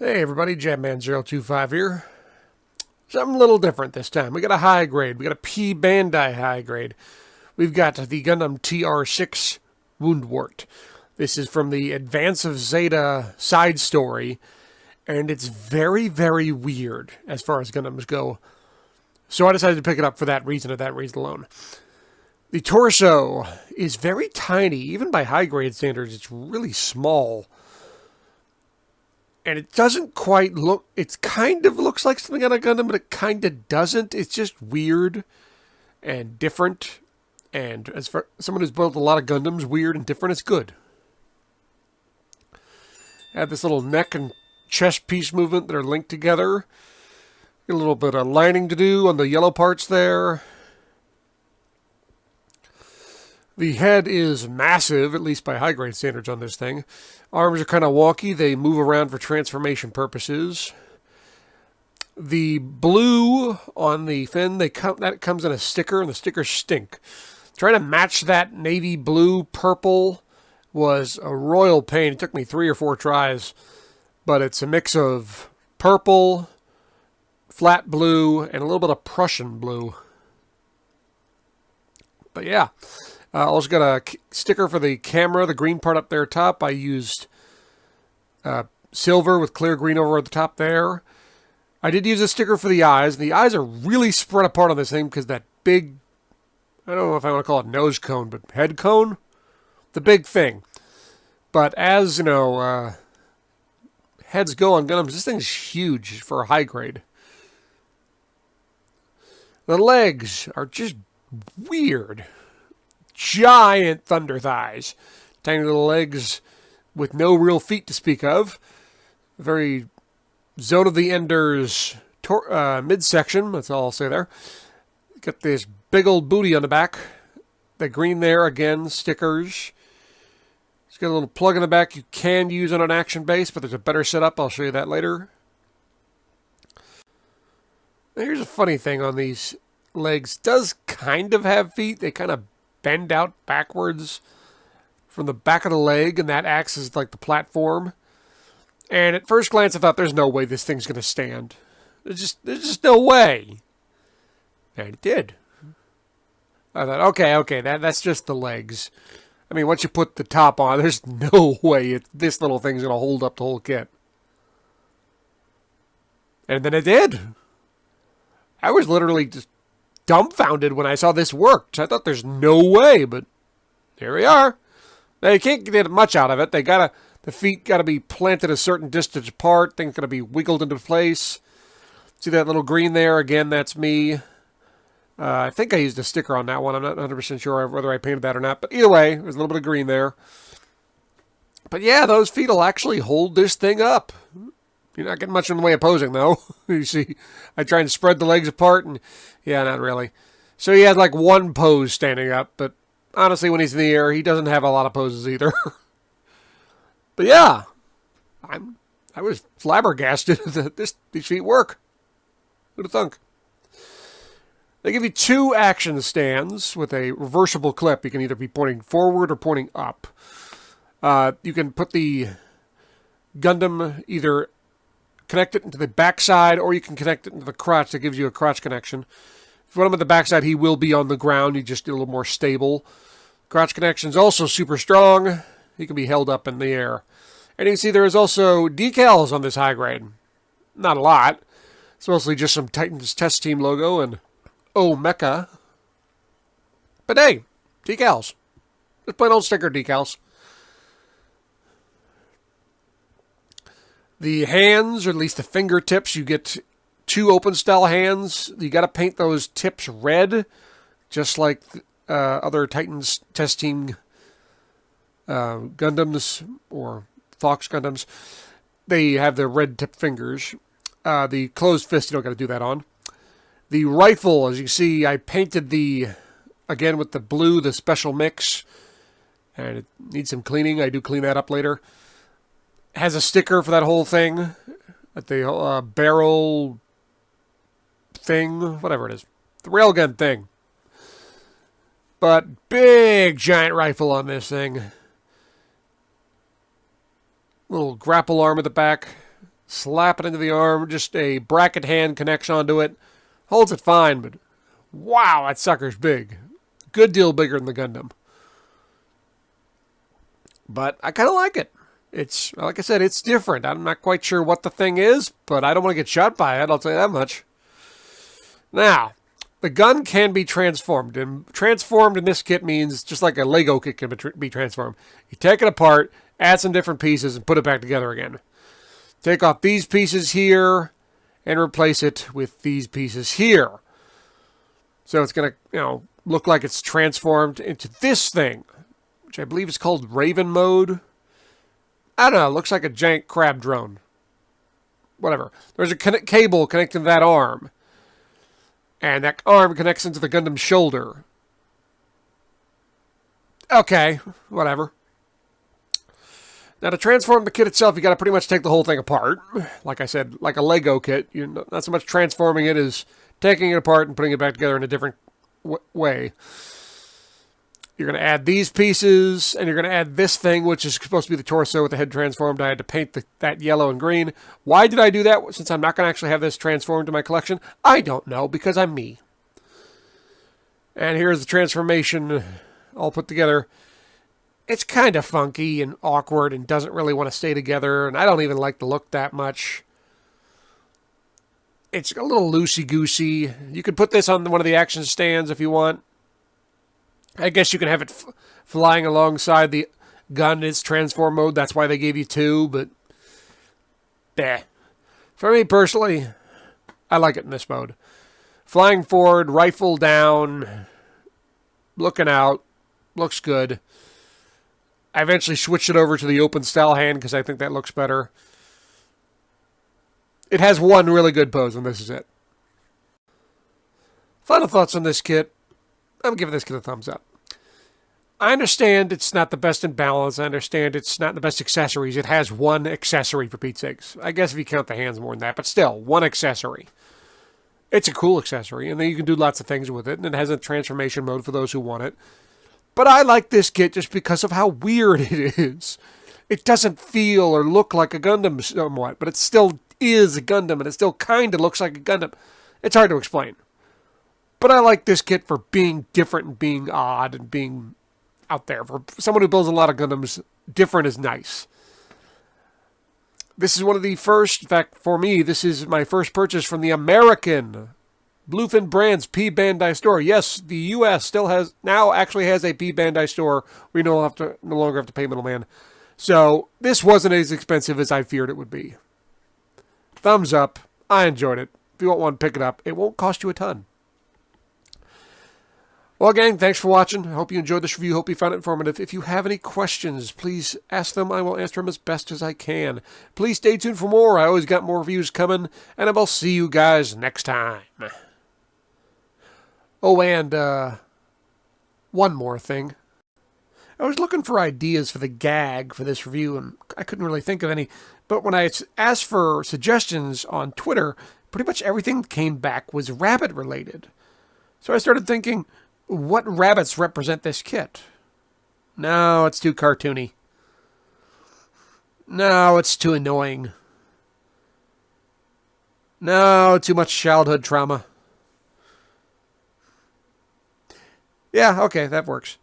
Hey everybody, Jetman025 here. Something a little different this time. We got a high grade. We got a P Bandai high grade. We've got the Gundam TR6 Woundwort. This is from the Advance of Zeta side story, and it's very, very weird as far as Gundams go. So I decided to pick it up for that reason, and that reason alone. The torso is very tiny. Even by high grade standards, it's really small. And it doesn't quite look, it kind of looks like something on a Gundam, but it kind of doesn't. It's just weird and different. And as for someone who's built a lot of Gundams, weird and different, it's good. I have this little neck and chest piece movement that are linked together. Get a little bit of lining to do on the yellow parts there. The head is massive, at least by high-grade standards on this thing. Arms are kind of wonky. They move around for transformation purposes. The blue on the fin, that comes in a sticker, and the stickers stink. Trying to match that navy blue purple was a royal pain. It took me 3 or 4 tries, but it's a mix of purple, flat blue, and a little bit of Prussian blue. But yeah. Also got a sticker for the camera, the green part up there top. I used silver with clear green over at the top there. I did use a sticker for the eyes. The eyes are really spread apart on this thing because that big, I don't know if I want to call it nose cone, but head cone? The big thing. But as, you know, heads go on Gundams, this thing's huge for a high grade. The legs are just weird. Giant thunder thighs. Tiny little legs with no real feet to speak of. Very Zone of the Enders midsection. That's all I'll say there. Got this big old booty on the back. The green there, again, stickers. It's got a little plug in the back you can use on an action base, but there's a better setup. I'll show you that later. Now, here's a funny thing on these legs. Does kind of have feet. They kind of bend out backwards from the back of the leg, and that acts as like the platform. And at first glance, I thought, there's no way this thing's going to stand. There's just no way. And it did. I thought, okay, that's just the legs. I mean, once you put the top on, there's no way this little thing's going to hold up the whole kit. And then it did. I was literally just dumbfounded when I saw this work. I thought there's no way, but here we are. Now you can't get much out of it. The feet gotta be planted a certain distance apart. Things gotta be wiggled into place. See that little green there? Again, that's me. I think I used a sticker on that one. I'm not 100% sure whether I painted that or not. But either way, there's a little bit of green there. But yeah, those feet will actually hold this thing up. You're not getting much in the way of posing, though. You see, I tried to spread the legs apart, and yeah, not really. So he had like one pose standing up, but honestly, when he's in the air, he doesn't have a lot of poses either. But yeah, I was flabbergasted that these feet work. Who'd have thunk? They give you 2 action stands with a reversible clip. You can either be pointing forward or pointing up. You can put the Gundam either connect it into the backside, or you can connect it into the crotch. That gives you a crotch connection. If you put him at the backside, he will be on the ground. You just get a little more stable. Crotch connection is also super strong. He can be held up in the air. And you can see there is also decals on this high grade. Not a lot. It's mostly just some Titans Test Team logo and Mecha. But hey, decals. Just plain old sticker decals. The hands, or at least the fingertips, you get 2 open style hands. You got to paint those tips red, just like other Titans Test Team Gundams or Fox Gundams. They have the red tip fingers. The closed fist, you don't got to do that on. The rifle, as you see, I painted again with the blue, the special mix, and it needs some cleaning. I do clean that up later. Has a sticker for that whole thing, at the barrel thing, whatever it is, the railgun thing. But big giant rifle on this thing. Little grapple arm at the back. slap it into the arm. Just a bracket hand connects onto it. Holds it fine, but wow, that sucker's big. Good deal bigger than the Gundam. But I kind of like it. It's, like I said, it's different. I'm not quite sure what the thing is, but I don't want to get shot by it, I'll tell you that much. Now, the gun can be transformed. And transformed in this kit means just like a Lego kit can be transformed. You take it apart, add some different pieces, and put it back together again. Take off these pieces here and replace it with these pieces here. So it's going to, look like it's transformed into this thing, which I believe is called Raven mode. I don't know. It looks like a giant crab drone. Whatever. There's a cable connecting to that arm. And that arm connects into the Gundam's shoulder. Okay. Whatever. Now, to transform the kit itself, you got to pretty much take the whole thing apart. Like I said, like a Lego kit. You're not so much transforming it as taking it apart and putting it back together in a different way. You're going to add these pieces, and you're going to add this thing, which is supposed to be the torso with the head transformed. I had to paint that yellow and green. Why did I do that? Since I'm not going to actually have this transformed in my collection, I don't know, because I'm me. And here's the transformation all put together. It's kind of funky and awkward and doesn't really want to stay together, and I don't even like the look that much. It's a little loosey-goosey. You could put this on one of the action stands if you want. I guess you can have it flying alongside the gun in its transform mode. That's why they gave you two, but for me personally, I like it in this mode. Flying forward, rifle down, looking out, looks good. I eventually switched it over to the open style hand because I think that looks better. It has one really good pose, and this is it. Final thoughts on this kit. I'm giving this kit a thumbs up. I understand it's not the best in balance. I understand it's not the best accessories. It has one accessory, for Pete's sakes. I guess if you count the hands more than that, but still, one accessory. It's a cool accessory, and then you can do lots of things with it, and it has a transformation mode for those who want it. But I like this kit just because of how weird it is. It doesn't feel or look like a Gundam somewhat, but it still is a Gundam, and it still kind of looks like a Gundam. It's hard to explain. But I like this kit for being different and being odd and being out there. For someone who builds a lot of Gundams, different is nice. This is one of the first, in fact, for me, this is my first purchase from the American Bluefin Brands P Bandai store. Yes, the U.S. now actually has a P Bandai store. We no longer have to pay middleman. So this wasn't as expensive as I feared it would be. Thumbs up. I enjoyed it. If you want one, pick it up. It won't cost you a ton. Well, gang, thanks for watching. I hope you enjoyed this review. Hope you found it informative. If you have any questions, please ask them. I will answer them as best as I can. Please stay tuned for more. I always got more reviews coming, and I will see you guys next time. Oh, and one more thing. I was looking for ideas for the gag for this review, and I couldn't really think of any. But when I asked for suggestions on Twitter, pretty much everything that came back was rabbit-related. So I started thinking, what rabbits represent this kit? No, it's too cartoony. No, it's too annoying. No, too much childhood trauma. Yeah, okay, that works.